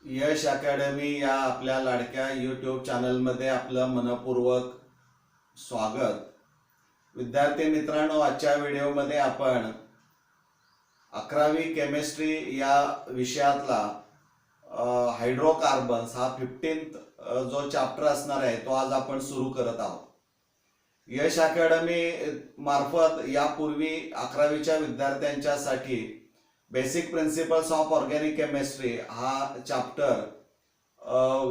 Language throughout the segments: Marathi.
यश अकॅडमी या आपल्या लाडक्या यूट्यूब चॅनलमध्ये आपलं मनपूर्वक स्वागत. विद्यार्थी मित्रांनो, आजच्या व्हिडिओमध्ये आपण 11वी केमिस्ट्री या विषयातला हायड्रोकार्बन्स हा 15th जो चॅप्टर असणार आहे तो आज आपण सुरू करत आहोत. यश अकॅडमी मार्फत यापूर्वी 11वीच्या विद्यार्थ्यांच्यासाठी basic principles of organic chemistry हा चॅप्टर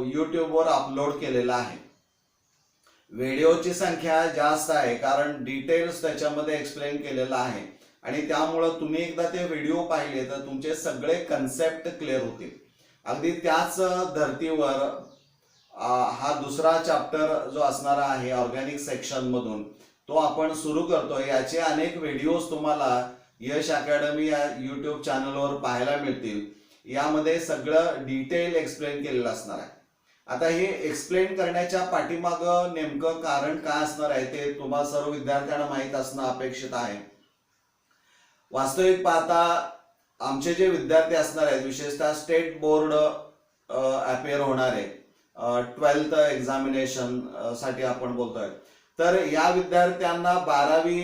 यूट्यूबवर अपलोड केलेला आहे. व्हिडिओची संख्या जास्त आहे कारण डिटेल्स त्याच्यामध्ये एक्सप्लेन केलेला आहे आणि त्यामुळं तुम्ही एकदा ते व्हिडिओ पाहिले तर तुमचे सगळे कन्सेप्ट क्लिअर होतील. अगदी त्याच धर्तीवर हा दुसरा चॅप्टर जो असणार आहे ऑर्गॅनिक सेक्शन मधून तो आपण सुरू करतोय. याचे अनेक व्हिडिओज तुम्हाला यश अकॅडमी या यूट्यूब चॅनलवर पाहायला मिळतील. यामध्ये सगळं डिटेल एक्सप्लेन केलेलं असणार आहे. आता हे एक्सप्लेन करण्याच्या पाठीमागं नेमकं कारण काय असणार आहे ते तुम्हा सर्व विद्यार्थ्यांना माहीत असणं अपेक्षित आहे. वास्तविक पाहता आमचे जे विद्यार्थी असणार आहेत, विशेषतः स्टेट बोर्ड अपेअर होणारे 12th एक्झामिनेशन साठी आपण बोलतोय, तर या विद्यार्थ्यांना 12वी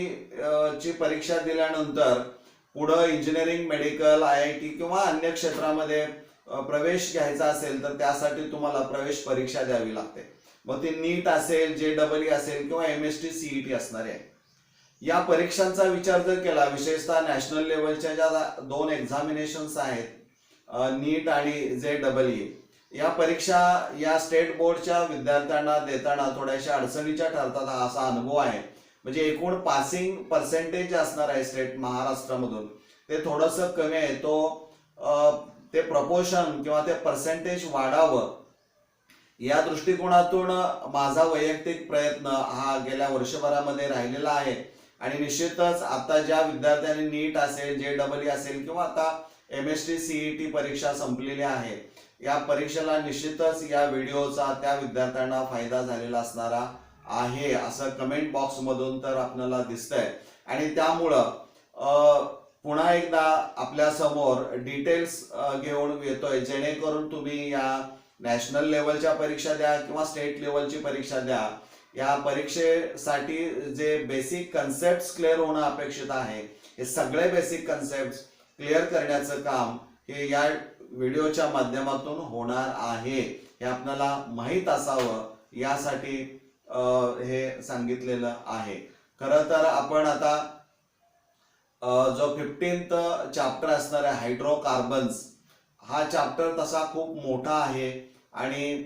ची परीक्षा दिल्यानंतर पुढे इंजिनिअरिंग, मेडिकल, IIT किंवा अन्य क्षेत्रामध्ये प्रवेश घ्यायचा असेल तर त्यासाठी तुम्हाला प्रवेश परीक्षा द्यावी लागते. मग ती नीट असेल, JEE असेल किंवा MST CET असणार आहे. या परीक्षांचा विचार जर केला, विशेषतः नॅशनल लेवलच्या ज्या 2 एक्झामिनेशन्स आहेत, नीट आणि JEE, या परीक्षा या स्टेट बोर्डच्या विद्यार्थ्यांना देताना थोड्याशा अडचणीच्या ठरतात. हा असा अनुभव आहे. म्हणजे एकूण पासिंग पर्सेंटेज असणार आहे स्टेट महाराष्ट्रामधून ते थोडंसं कमी आहे. ते प्रपोर्शन किंवा ते पर्सेंटेज वाढावं या दृष्टिकोनातून माझा वैयक्तिक प्रयत्न हा गेल्या वर्षभरामध्ये राहिलेला आहे. आणि निश्चितच आता ज्या विद्यार्थ्यांनी नीट असेल, JEE असेल किंवा आता MST CET परीक्षा संपलेली आहे, या परीक्षेला निश्चितच या व्हिडिओचा त्या विद्यार्थ्यांना फायदा झालेला असणारा आहे असं कमेंट बॉक्स मधून तर आपल्याला दिसतंय. आणि त्यामुळं पुन्हा एकदा आपल्या समोर डिटेल्स घेऊन येतोय, जेणेकरून तुम्ही या नॅशनल लेवलच्या परीक्षा द्या किंवा स्टेट लेवलची परीक्षा द्या, या परीक्षेसाठी जे बेसिक कन्सेप्ट क्लिअर होणं अपेक्षित आहे, हे सगळे बेसिक कन्सेप्ट क्लिअर करण्याचं काम हे या व्हिडिओच्या माध्यमातून होणार आहे. हे आपल्याला माहीत असावं यासाठी हे सांगितलेलं आहे. खरं तर आपण आता जो 15th चॅप्टर असणार आहे हायड्रोकार्बन्स, हा चॅप्टर तसा खूप मोठा आहे आणि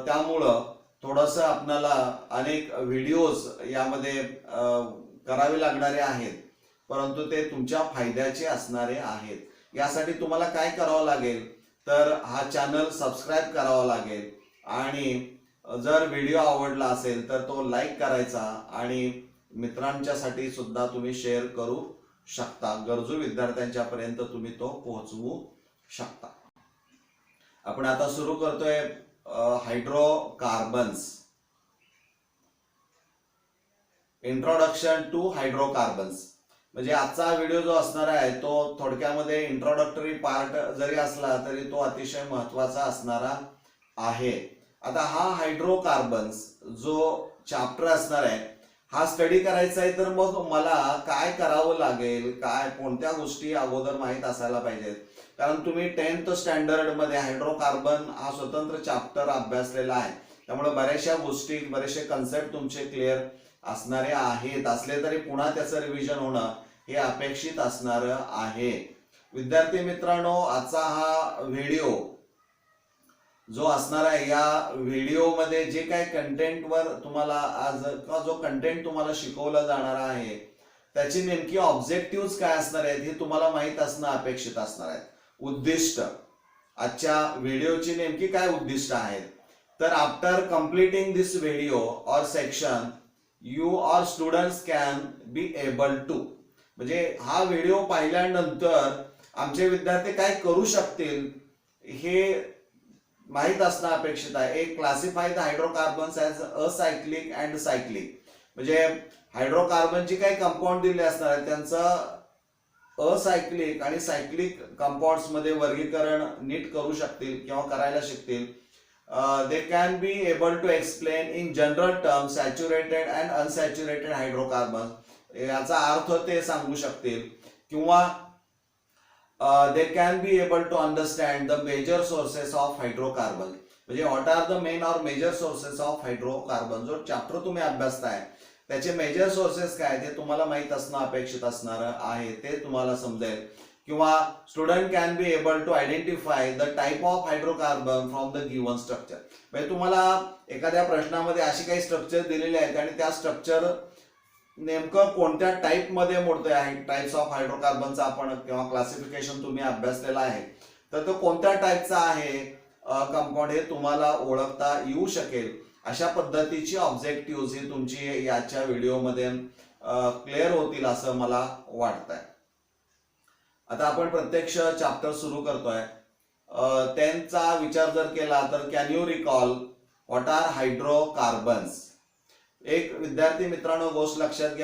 त्यामुळं थोडंसं आपल्याला अनेक व्हिडिओज यामध्ये करावे लागणारे आहेत, परंतु ते तुमच्या फायद्याचे असणारे आहेत. यासाठी तुम्हाला काय करावं लागेल तर हा चॅनल सबस्क्राईब करावा लागेल आणि जर व्हिडिओ आवडला असेल तर तो लाईक करायचा आणि मित्रांच्यासाठी सुद्धा तुम्ही शेअर करू शकता. गरजू विद्यार्थ्यांच्या पर्यंत तुम्ही तो पोहोचवू शकता. आपण आता सुरू करतोय हायड्रोकार्बन्स. Introduction to hydrocarbons. म्हणजे आजचा व्हिडिओ जो असणार आहे तो थोडक्यामध्ये इंट्रोडक्टरी पार्ट जरी असला तरी तो अतिशय महत्वाचा असणारा आहे. आता हा हायड्रोकार्बन्स जो चॅप्टर असणार आहे हा स्टडी करायचा आहे, तर मग मला काय करावं लागेल, काय कोणत्या गोष्टी अगोदर माहीत असायला पाहिजेत. कारण तुम्ही 10th स्टँडर्ड मध्ये हायड्रोकार्बन हा स्वतंत्र चॅप्टर अभ्यासलेला आहे, त्यामुळे बऱ्याचशा गोष्टी, बरेचसे कन्सेप्ट तुमचे क्लिअर असणारे आहेत. असले तरी पुन्हा त्याचं रिव्हिजन होणं हे अपेक्षित असणार आहे. विद्यार्थी मित्रांनो, आजचा हा व्हिडिओ जो असणार आहे, या व्हिडिओमध्ये जे काही कंटेंटवर तुम्हाला आज किंवा जो कंटेंट तुम्हाला शिकवला जाणार आहे त्याची नेमकी ऑब्जेक्टिव्ह काय असणार आहेत हे तुम्हाला माहीत असणं अपेक्षित असणार आहे. उद्दिष्ट, आजच्या व्हिडिओची नेमकी काय उद्दिष्ट आहेत तर after completing this video or section you or students can be able to, म्हणजे हा व्हिडिओ पाहिल्यानंतर आमचे विद्यार्थी काय करू शकतील हे माहीत असणं अपेक्षित आहे. एक classify the hydrocarbons as acyclic and cyclic, म्हणजे हायड्रोकार्बनची काही कंपाऊंड दिले असणार आहे त्यांचं असायक्लिक आणि सायक्लिक कंपाऊंड्स मध्ये वर्गीकरण नीट करू शकतील किंवा करायला शिकतील. They can be able to explain in general term saturated and unsaturated hydrocarbon, याचा अर्थ ते सांगू शकतील. किंवा they can be able to understand the major sources of hydrocarbon, म्हणजे what are the main or major sources of hydrocarbon. जो चॅप्टर तुम्ही अभ्यासताय त्याचे मेजर सोर्सेस काय ते तुम्हाला माहित असणं अपेक्षित असणार आहे, ते तुम्हाला समजेल. किंवा student can be able to identify the type of hydrocarbon from the given structure, म्हणजे तुम्हाला एखाद्या प्रश्नामध्ये अशी काही स्ट्रक्चर दिलेली आहेत आणि त्या स्ट्रक्चर नेमकं कोणत्या टाईप मध्ये मोडतंय आहे, टाइप्स ऑफ हायड्रोकार्बनचा आपण किंवा क्लासिफिकेशन तुम्ही अभ्यासलेलं आहे, तर तो कोणत्या टाईपचा आहे कंपाऊंड हे तुम्हाला ओळखता येऊ शकेल. अशा पद्धतीची ऑब्जेक्टिव्ह ही तुमची याच्या व्हिडिओमध्ये क्लिअर होतील असं मला वाटतंय. आता आपण प्रत्यक्ष चॅप्टर सुरू करतोय. त्यांचा विचार जर केला तर can you recall what are hydrocarbons. एक विद्यार्थी मित्रांनो गोष्ट लक्षात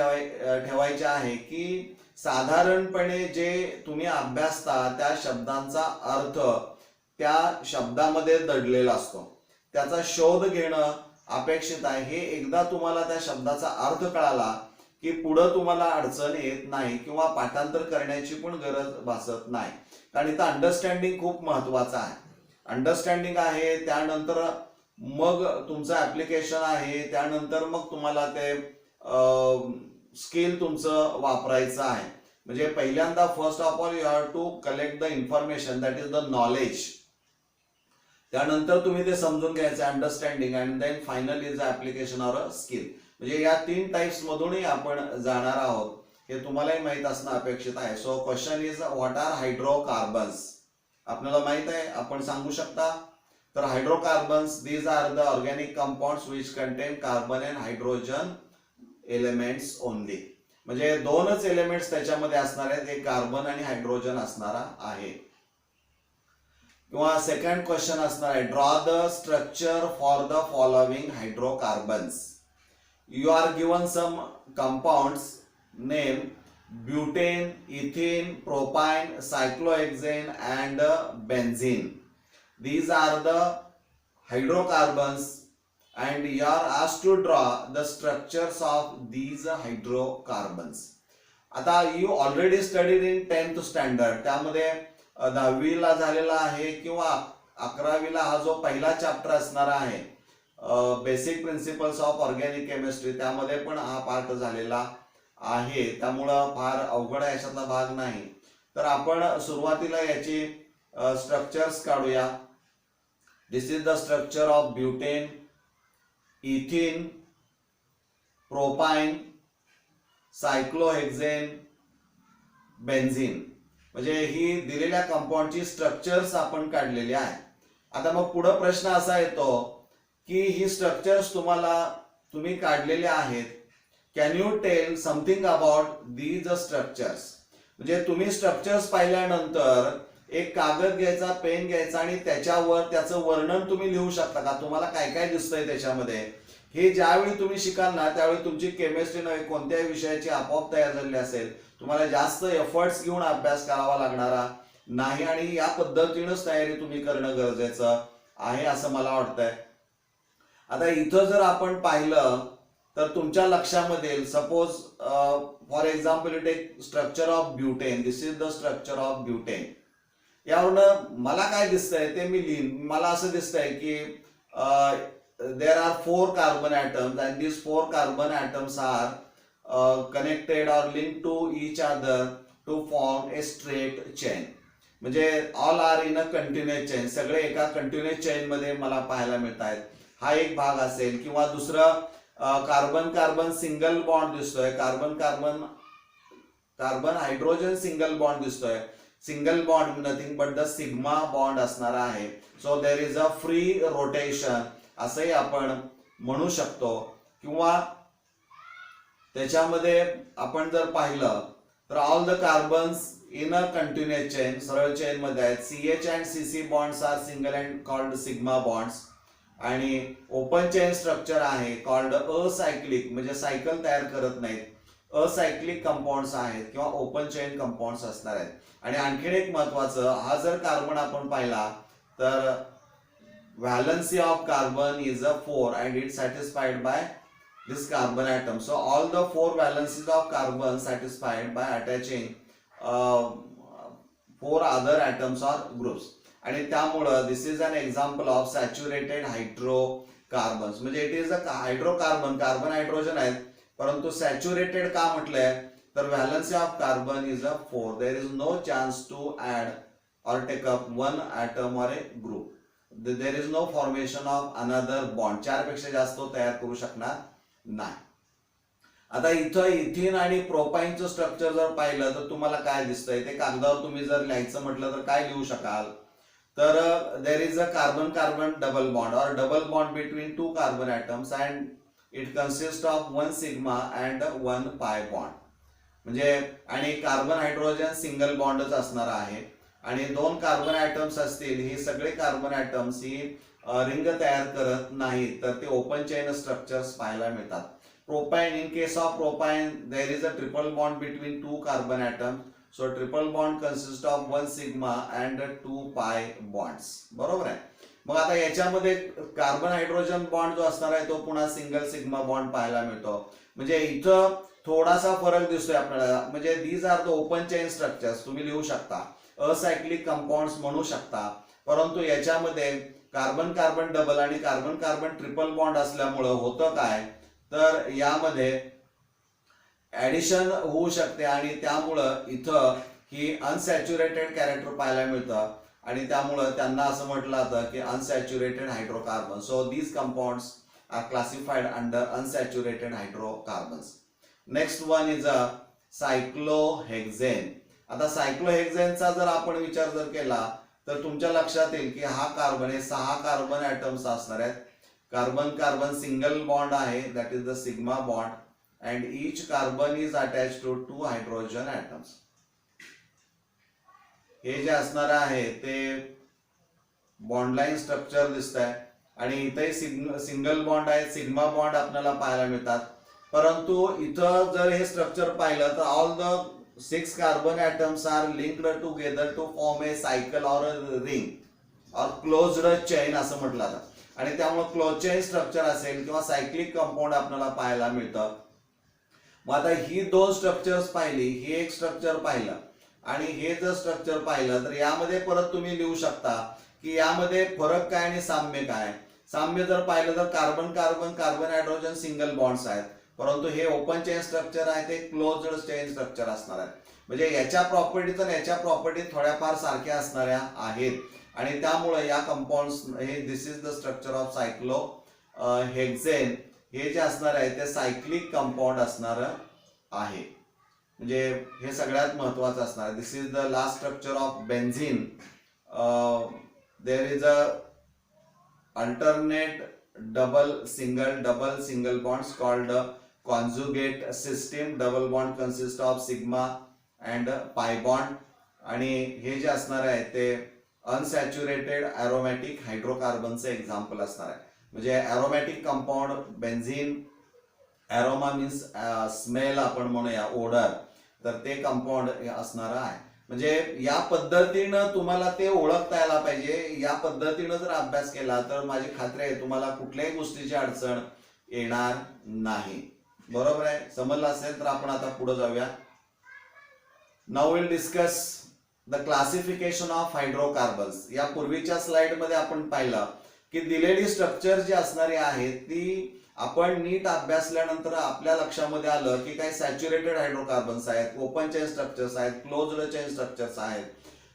ठेवायची आहे की साधारणपणे जे तुम्ही अभ्यासता त्या शब्दांचा अर्थ त्या शब्दामध्ये दडलेला असतो, त्याचा शोध घेणं अपेक्षित आहे. हे एकदा तुम्हाला त्या शब्दाचा अर्थ कळाला की पुढं तुम्हाला अडचण येत नाही किंवा पाठांतर करण्याची पण गरज भासत नाही, कारण इथं अंडरस्टँडिंग खूप महत्वाचं आहे. अंडरस्टँडिंग आहे, त्यानंतर मग तुमचं ऍप्लिकेशन आहे, त्यानंतर मग तुम्हाला ते स्किल तुमचं वापरायचं आहे. म्हणजे पहिल्यांदा first of all you have to collect the information, that is the knowledge. त्यानंतर तुम्ही ते समजून घ्यायचं understanding, and then final is application or a skill. म्हणजे या 3 टाइप्स मधूनही आपण जाणार आहोत, हे तुम्हालाही माहित असणं अपेक्षित आहे. So question is what are hydrocarbons. आपल्याला माहित आहे, आपण सांगू शकता. तर hydrocarbons these are the organic compounds which contain carbon and hydrogen elements only. म्हणजे 2च एलिमेंट्स त्याच्यामध्ये असणार आहेत, एक कार्बन आणि हायड्रोजन असणारा आहे. किंवा सेकंड क्वेश्चन असणार आहे draw the structure for the following hydrocarbons. You are given some compounds name butane, ethyne, propyne, cyclohexane and benzene. These are the hydrocarbons and you are asked to draw the structures of these hydrocarbons. आता you already studied in 10th standard, त्यामध्ये 10वीला झालेला आहे किंवा 11वीला हा जो पहिला चॅप्टर असणार आहे basic principles of organic chemistry, त्यामध्ये पण हा पार्ट झालेला आहे. त्यामुळं फार अवघड याच्यातला भाग नाही. तर आपण सुरुवातीला याची स्ट्रक्चर्स काढूया. This is the structure of butane, ethyne, propyne, cyclohexane, benzene. म्हणजे ही दिलेल्या कंपाऊंडची स्ट्रक्चर्स आपण काढलेली आहे. आता मग पुढे प्रश्न असा येतो की ही स्ट्रक्चर्स तुम्ही काढलेले आहेत, can you tell something about these structures. म्हणजे तुम्ही स्ट्रक्चर्स पाहिल्यानंतर एक कागद घ्यायचा, पेन घ्यायचा आणि त्याच्यावर त्याचं वर्णन तुम्ही लिहू शकता का, तुम्हाला काय काय दिसतंय त्याच्यामध्ये. हे ज्यावेळी तुम्ही शिकाल ना त्यावेळी तुमची केमिस्ट्री नव्हे कोणत्याही विषयाची आपोआप तयार झालेली असेल. तुम्हाला जास्त एफर्ट्स घेऊन अभ्यास करावा लागणारा नाही आणि या पद्धतीनंच तयारी तुम्ही करणं गरजेचं आहे असं मला वाटतंय. आता इथं जर आपण पाहिलं तर तुमच्या लक्षामध्ये suppose for example it take structure of butane. This is the structure of butane. यावरून मला काय दिसतंय ते मी लिहीन. मला असं दिसतंय की there are 4 carbon atoms and this 4 carbon atoms are connected or link to each other to form a straight chain. म्हणजे all are in a continuous chain, सगळे एका कंटिन्युअस चेन मध्ये मला पाहायला मिळत आहेत. हा एक भाग असेल. किंवा दुसरं कार्बन कार्बन सिंगल बॉन्ड दिसतोय, carbon carbon carbon hydrogen single bond दिसतोय. Single bond nothing but the sigma bond असणार आहे. So there is a free rotation असंही आपण म्हणू शकतो. किंवा त्याच्यामध्ये आपण जर पाहिलं तर all the carbons in a continuous chain, सरळ चेन मध्ये आहेत. CH and CC bonds are single and called sigma bonds. आणि ओपन चेन स्ट्रक्चर आहे कॉल्ड असायक्लिक, म्हणजे सायकल तयार करत नाहीत. असायक्लिक कंपाऊंड्स आहेत किंवा ओपन चेन कंपाऊंड्स असणार आहेत. आणि आणखीन एक महत्वाचं, हा जर कार्बन आपण पाहिला तर valency of carbon is a 4 and it's satisfied by this carbon atom. So all the 4 valencies of carbon satisfied by attaching 4 other atoms or groups. आणि त्यामुळं this is an example of saturated hydrocarbons. म्हणजे it is a hydrocarbon, carbon hydrogen आहेत परंतु सॅच्युरेटेड का म्हटलंय तर valency of carbon is a 4. There is no chance to add or take up one atom or a group. There is no formation of another bond. 4 पेक्षा जास्त तयार करू शकणार नाही. आता इथं इथिन आणि प्रोपाईनचं स्ट्रक्चर जर पाहिलं तर तुम्हाला काय दिसतंय, ते कागदावर तुम्ही जर लिहायचं म्हटलं तर काय लिहू शकाल, तर there is a carbon carbon double bond or double bond between 2 carbon atoms and it consist of 1 sigma and 1 pi bond. म्हणजे आणि कार्बन हायड्रोजन सिंगल बॉन्डच असणार आहे आणि 2 कार्बन ॲटम्स असतील, ही सगळे कार्बन ॲटम्स ही रिंग तयार करत नाहीत तर ते ओपन चेन स्ट्रक्चर्स पाहायला मिळतात. Propyne, in case of propyne there is a triple bond between 2 carbon atoms. So triple bond consist of 1 sigma and 2 pi bonds. बरोबर आहे. मग आता याच्यामध्ये कार्बन हायड्रोजन बॉन्ड जो असणार आहे तो पुन्हा सिंगल सिग्मा बॉन्ड पाहायला मिळतो. म्हणजे इथं थोडासा फरक दिसतोय आपल्याला. म्हणजे these are the open chain structures तुम्ही लिहू शकता, असायक्लिक कंपाऊंड्स म्हणू शकता, परंतु याच्यामध्ये कार्बन कार्बन डबल आणि कार्बन कार्बन ट्रिपल बॉन्ड असल्यामुळं होतं काय तर यामध्ये ऍडिशन होऊ शकते आणि त्यामुळं इथं ही अनसॅच्युरेटेड कॅरेक्टर पाहायला मिळतं आणि त्यामुळं त्यांना असं म्हटलं जातं की unsaturated hydrocarbon. So these compounds are classified under unsaturated hydrocarbons. Next one is a cyclohexane. आता सायक्लोहेक्झेनचा जर आपण विचार जर केला तर तुमच्या लक्षात येईल की हा कार्बन हे 6 कार्बन ॲटम्स असणार आहेत. कार्बन कार्बन सिंगल बॉन्ड आहे, that is the sigma bond and each carbon is attach to 2 hydrogen atoms. हे जे असणार आहे ते बॉन्ड लाईन स्ट्रक्चर दिसत आहे आणि इथे सिंगल बॉन्ड आहे, सिग्मा बॉन्ड आपल्याला पाहायला मिळतात. परंतु इथं जर हे स्ट्रक्चर पाहिलं तर all the 6 carbon atoms are linked together to form a cycle or a ring or closed chain असं म्हटलं जातं. आणि त्यामुळे क्लोज चेन स्ट्रक्चर असेल किंवा सायक्लिक कंपाऊंड आपल्याला पाहायला मिळतं. मग आता ही 2 स्ट्रक्चर्स पाहिली, हे एक स्ट्रक्चर पाहिलं आणि हे जर स्ट्रक्चर पाहिलं तर यामध्ये परत तुम्ही लिहू शकता की यामध्ये फरक काय आणि साम्य काय. साम्य जर पाहिलं तर carbon carbon carbon hydrogen single bonds आहेत, परंतु हे ओपन चेन स्ट्रक्चर आहे ते क्लोज्ड चेन स्ट्रक्चर असणार आहे. म्हणजे याच्या प्रॉपर्टी तर याच्या प्रॉपर्टी थोड्याफार सारख्या असणाऱ्या आहेत आणि त्यामुळे या कंपाऊंड्स हे दिस इज द स्ट्रक्चर ऑफ सायक्लो हेक्झेन. हे जे असणार आहे ते सायक्लिक कंपाऊंड असणार आहे. म्हणजे हे सगळ्यात महत्वाचं असणार आहे. This is the last structure of benzene. There is a alternate double single bonds called conjugate system. Double bond consists of sigma and pi bond आणि हे जे असणार आहे ते अनसॅच्युरेटेड अरोमॅटिक हायड्रोकार्बनचे एक्झाम्पल असणार आहे. म्हणजे aromatic compound benzene, aroma means smell आपण म्हणूया, ओडर, तर ते कंपाऊंड असणार आहे. म्हणजे या पद्धतीनं तुम्हाला ते ओळखता यायला पाहिजे. या पद्धतीनं जर अभ्यास केला तर माझी खात्री आहे तुम्हाला कुठल्याही गोष्टीची अडचण येणार नाही. बरोबर आहे. समजलं असेल तर आपण आता पुढे जाऊया. Now will discuss the classification of hydrocarbons. या पूर्वीच्या स्लाइड मध्ये आपण पाहिलं की दिलेली स्ट्रक्चर जी असणारी आहेत ती आपण नीट अभ्यासल्यानंतर आपल्या लक्षामध्ये आलं की काही सॅच्युरेटेड हायड्रोकार्बन्स आहेत, ओपन चेन स्ट्रक्चर्स आहेत, क्लोज्ड चेन स्ट्रक्चर्स आहेत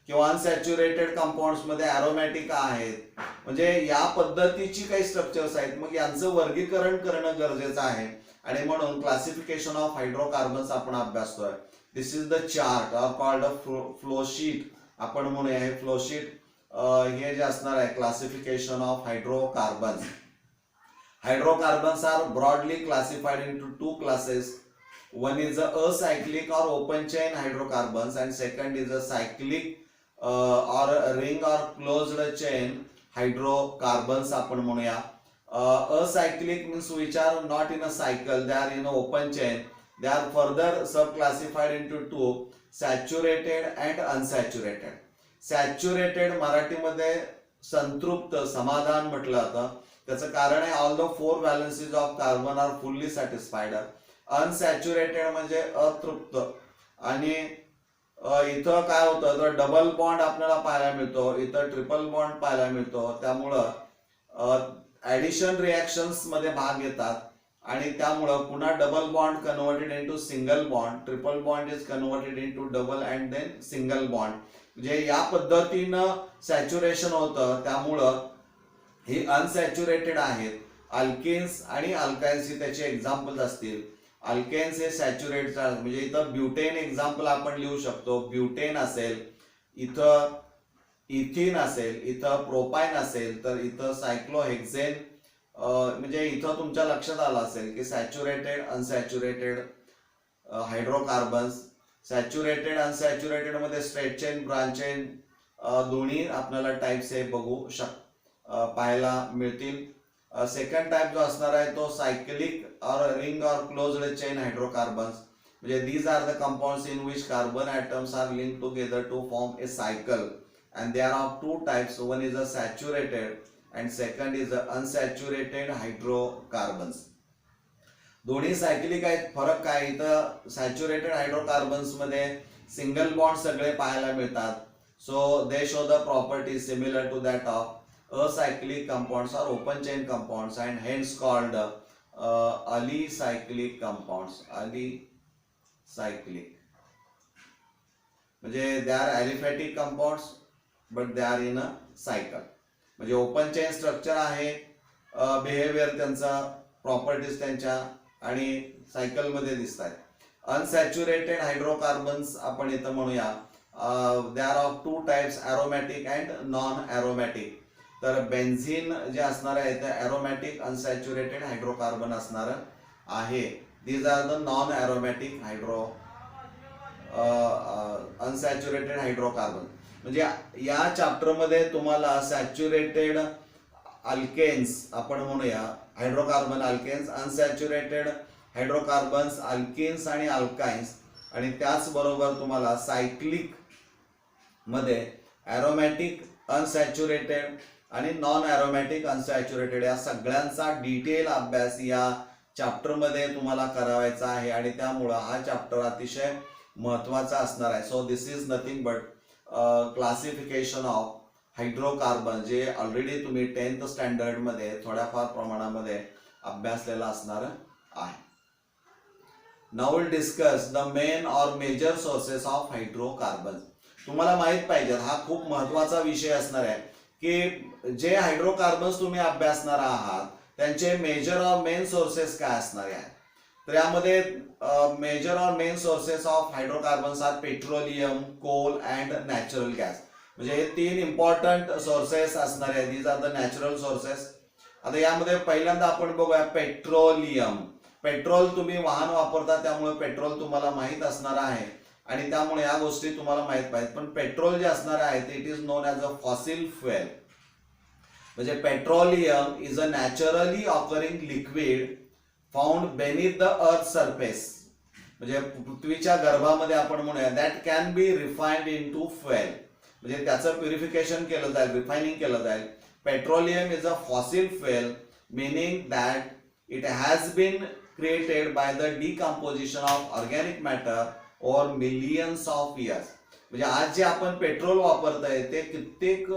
किंवा अनसॅच्युरेटेड कंपाऊंड्स मध्ये अरोमॅटिक आहेत. म्हणजे या पद्धतीची काही स्ट्रक्चर्स आहेत. मग यांचं वर्गीकरण करणं गरजेचं आहे आणि म्हणून क्लासिफिकेशन ऑफ हायड्रोकार्बन्स आपण अभ्यासतोय. This is the chart or called a flow sheet आपण म्हणूया. हे फ्लो शीट हे जे असणार आहे classification of hydrocarbons. Hydrocarbons are broadly classified into 2 classes. One is a acyclic or open chain hydrocarbons and second is a cyclic or a ring or closed chain hydrocarbons आपण म्हणूया. Acyclic means which are not in a cycle, they are in an open chain They are further subclassified into two, saturated and unsaturated. Saturated मराठीमध्ये संतृप्त, समाधान म्हटलं जातं. त्याचं कारण आहे all the 4 valencies of carbon are fully satisfied. Unsaturated म्हणजे अतृप्त. आणि इथं काय होतं तर डबल बॉन्ड आपल्याला पाहायला मिळतो, इथं ट्रिपल बॉन्ड पाहायला मिळतो. त्यामुळं ऍडिशन रिॲक्शन्स मध्ये भाग घेतात आणि त्यामुळं पुन्हा double bond converted into single bond, triple bond is converted into double and then single bond. म्हणजे या पद्धतीनं सॅच्युरेशन होतं. त्यामुळं ही अनसॅच्युरेटेड आहेत. अल्केन्स आणि अल्काइन्स ही त्याचे एक्झाम्पल्स असतील. अल्केन्स हे सॅच्युरेट, म्हणजे इथं ब्युटेन एक्झाम्पल आपण लिहू शकतो. ब्युटेन असेल, इथं इथिन असेल, इथं प्रोपाइन असेल, तर इथं सायक्लोहेक्सेन. म्हणजे इथं तुमच्या लक्षात आलं असेल की saturated unsaturated hydrocarbons. Saturated unsaturated मध्ये स्ट्रेट चेन, ब्रांच चेन दोन्ही आपल्याला टाइप्स हे बघू पाहायला मिळतील. सेकंड टाइप जो असणार आहे तो cyclic or ring or closed chain hydrocarbons. म्हणजे these are the compounds in which carbon atoms are linked together to form a cycle. And there are two types. One is a saturated and second is a unsaturated hydrocarbons. दोन्ही सायक्लिक आहेत. फरक काय, इथं सॅच्युरेटेड हायड्रोकार्बन्स मध्ये सिंगल बॉन्ड सगळे पाहायला मिळतात. So they show the property similar to that of acyclic compounds or open chain compounds and hence called alicyclic compounds. Alicyclic म्हणजे they are aliphatic compounds but they are in a cycle. म्हणजे ओपन चेन स्ट्रक्चर आहे, बिहेवियर त्यांचा, प्रॉपर्टीज त्यांच्या आणि सायकल मध्ये दिसत आहेत. अनसॅच्युरेटेड हायड्रोकार्बन्स आपण इथं म्हणूया they are of 2 types, aromatic and non aromatic. तर बेन्झिन जे असणार आहे ते ॲरोमॅटिक अनसॅच्युरेटेड हायड्रोकार्बन असणार आहे. These are the non aromatic unsaturated hydrocarbon. म्हणजे या चॅप्टर मध्ये तुम्हाला सॅच्युरेटेड अल्केन्स आपण म्हणूया, hydrocarbon alkanes, unsaturated hydrocarbons alkenes आणि अल्काइन्स, आणि त्याचबरोबर तुम्हाला सायक्लिक मध्ये ॲरोमॅटिक अनसॅच्युरेटेड आणि नॉन ॲरोमॅटिक अनसॅच्युरेटेड या सगळ्यांचा डिटेल अभ्यास या चॅप्टर मध्ये तुम्हाला करावायचा आहे. आणि त्यामुळं हा चॅप्टर अतिशय महत्त्वाचा असणार आहे. So this is nothing but classification of hydrocarbon, जे ऑलरेडी तुम्ही 10th स्टँडर्ड मध्ये थोड्याफार प्रमाणामध्ये अभ्यासलेला असणार आहे. Now will discuss the main और मेजर सोर्सेस ऑफ हायड्रोकार्बन. तुम्हाला माहित पाहिजे, हा खूप महत्त्वाचा विषय असणार आहे की जे हायड्रोकार्बन्स तुम्ही अभ्यासणार आहात त्यांचे मेजर और मेन सोर्सेस काय असणार आहेत. तर यामध्ये major or main sources of hydrocarbons are petroleum, coal and natural gas. म्हणजे हे 3 इम्पॉर्टंट सोर्सेस असणार आहेत. These are the natural sources. आता यामध्ये पहिल्यांदा आपण बघूया पेट्रोलियम. पेट्रोल तुम्ही वाहन वापरता त्यामुळे पेट्रोल तुम्हाला माहित असणार आहे आणि त्यामुळे या गोष्टी तुम्हाला माहित पाहिजेत. पण पेट्रोल जे असणार आहे ते it is known as a fossil fuel. म्हणजे petroleum is a naturally occurring liquid found beneath the earth surface. म्हणजे पृथ्वीच्या गर्भामध्ये आपण म्हणूया that can be refined into fuel. म्हणजे त्याचं प्युरिफिकेशन केलं जाईल, रिफायनिंग केलं जाईल. Petroleum is a fossil fuel meaning that it has been created by the decomposition of organic matter over millions of years. म्हणजे आज जे आपण पेट्रोल वापरतोय ते कित्येक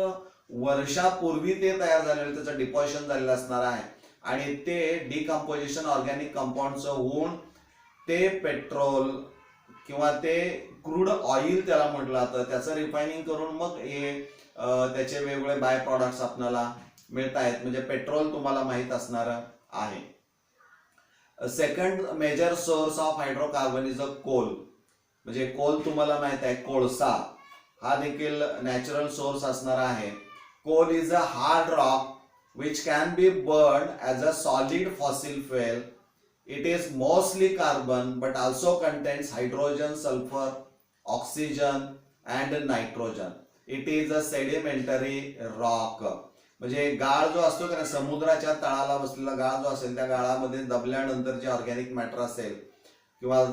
वर्षापूर्वी ते तयार झालेलं, त्याचं डिपॉझिशन झालेलं असणार आहे आणि ते डिकम्पोजिशन ऑर्गॅनिक कंपाऊंडचं होऊन ते पेट्रोल किंवा ते क्रूड ऑइल त्याला म्हटलं जातं, त्याचं रिफायनिंग करून मग हे त्याचे वेगवेगळे बाय प्रॉडक्ट्स आपल्याला मिळत आहेत. म्हणजे पेट्रोल तुम्हाला माहित असणार आहे. Second major source of hydrocarbon is a coal. म्हणजे कोल तुम्हाला माहित आहे, कोळसा हा देखील नॅचरल सोर्स असणार आहे. Coal is a hard rock which can be burned as a solid fossil fuel. It is mostly carbon but also contains hydrogen, sulfur, oxygen and nitrogen. It is a sedimentary rock. म्हणजे गाळ जो असतो का समुद्राच्या तळाला बसलेला गाळ जो असेल त्या गाळामध्ये दबल्यानंतर जे ऑर्गॅनिक मॅटर असेल किंवा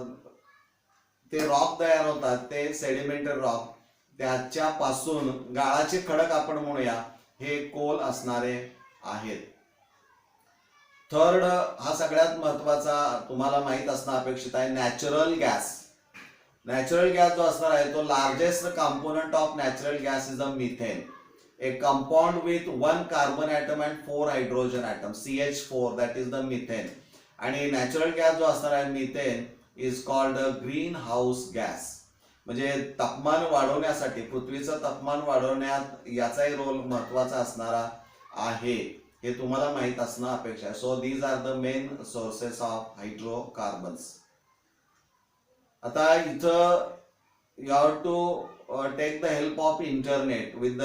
ते रॉक तयार होतात, ते सेडिमेंटरी रॉक, त्याच्यापासून गाळाचे खडक आपण म्हणूया, हे कोल असणारे आहेत. थर्ड हा सगळ्यात महत्वाचा तुम्हाला माहित असणं अपेक्षित आहे, नॅचरल गॅस. नॅचरल गॅस जो असणार आहे तो largest component of natural gas is the methane, a compound with 1 carbon atom and 4 hydrogen atom, CH4, that is the methane. आणि नॅचरल गॅस जो असणार आहे methane is called green house gas. म्हणजे तापमान वाढवण्यासाठी, पृथ्वीचं तापमान वाढवण्यात याचाही रोल महत्वाचा असणारा आहे, हे तुम्हाला माहित असणं अपेक्षा आहे. So these are the main sources of hydrocarbons. आता इथं you have to take the help of internet. With the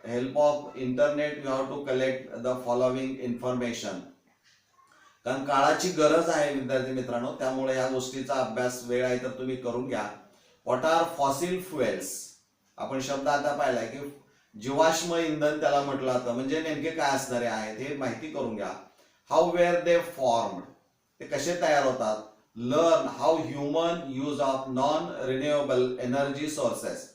help of internet you have to collect the following information. कारण काळाची गरज आहे विद्यार्थी मित्रांनो, त्यामुळे या गोष्टीचा अभ्यास वेळ आहे तर तुम्ही करून घ्या. What are fossil fuels? आपण शब्द आता पाहिलाय की जीवाश्म इंधन त्याला म्हटलं जातं, म्हणजे नेमके काय असणारे आहेत हे माहिती करून घ्या. How where they formed? ते कसे तयार होतात? Learn how human use of non renewable energy sources.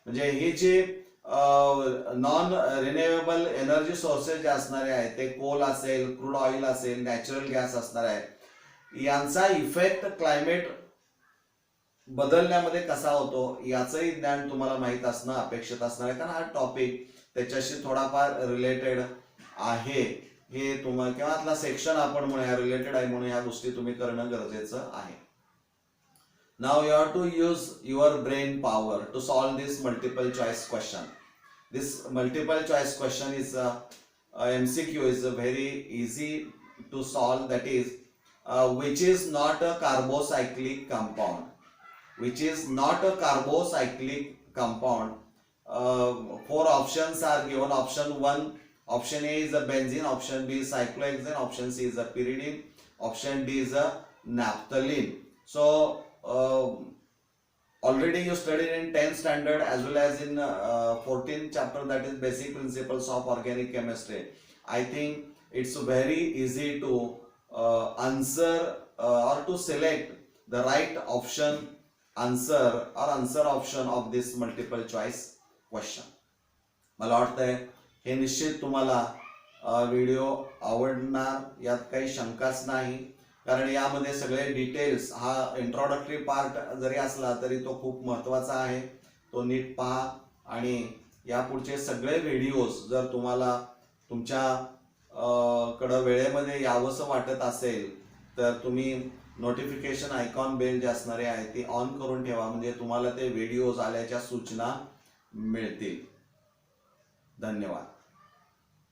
म्हणजे हे जे नॉन रिन्युएबल एनर्जी सोर्सेस जे असणारे आहेत, ते कोल असेल, क्रूड ऑइल असेल, नॅचरल गॅस असणार आहे, यांचा इफेक्ट क्लायमेट बदलण्यामध्ये कसा होतो याचंही ज्ञान तुम्हाला माहित असणं अपेक्षित असणार आहे. कारण हा टॉपिक त्याच्याशी थोडाफार रिलेटेड आहे, हे तुम्हाला किंवा आतला सेक्शन आपण म्हणूया रिलेटेड आहे म्हणून ह्या गोष्टी तुम्ही करणं गरजेचं आहे. Now you have to use your brain power to solve this multiple choice question. This multiple choice question is MCQ is very easy to solve. That is which is not a carbocyclic compound. Which is not a carbocyclic compound. 4 options are given. Option 1, option A is a benzene, option B is cyclohexane, option C is a pyridine, option D is a naphthalene. So already you studied in 10th standard as well as in 14th chapter, that is basic principles of organic chemistry. I think it's very easy to answer or to select the right option, answer or answer option of this multiple choice question. मला वाटतंय हे निश्चित तुम्हाला व्हिडिओ आवडणार, यात काही शंकाच नाही. कारण यामध्ये सगळे डिटेल्स, हा इंट्रोडक्टरी पार्ट जरी असला तरी तो खूप महत्त्वाचा आहे, तो नीट पहा. आणि यापुढचे सगळे व्हिडिओज जर तुम्हाला तुमच्या कडं वेळेमध्ये यावंसं वाटत असेल तर तुम्ही नोटिफिकेशन आयकॉन बेल जे असणारे आहे ती ऑन करून ठेवा, म्हणजे तुम्हाला ते व्हिडिओज आल्याच्या सूचना मिळतील. धन्यवाद.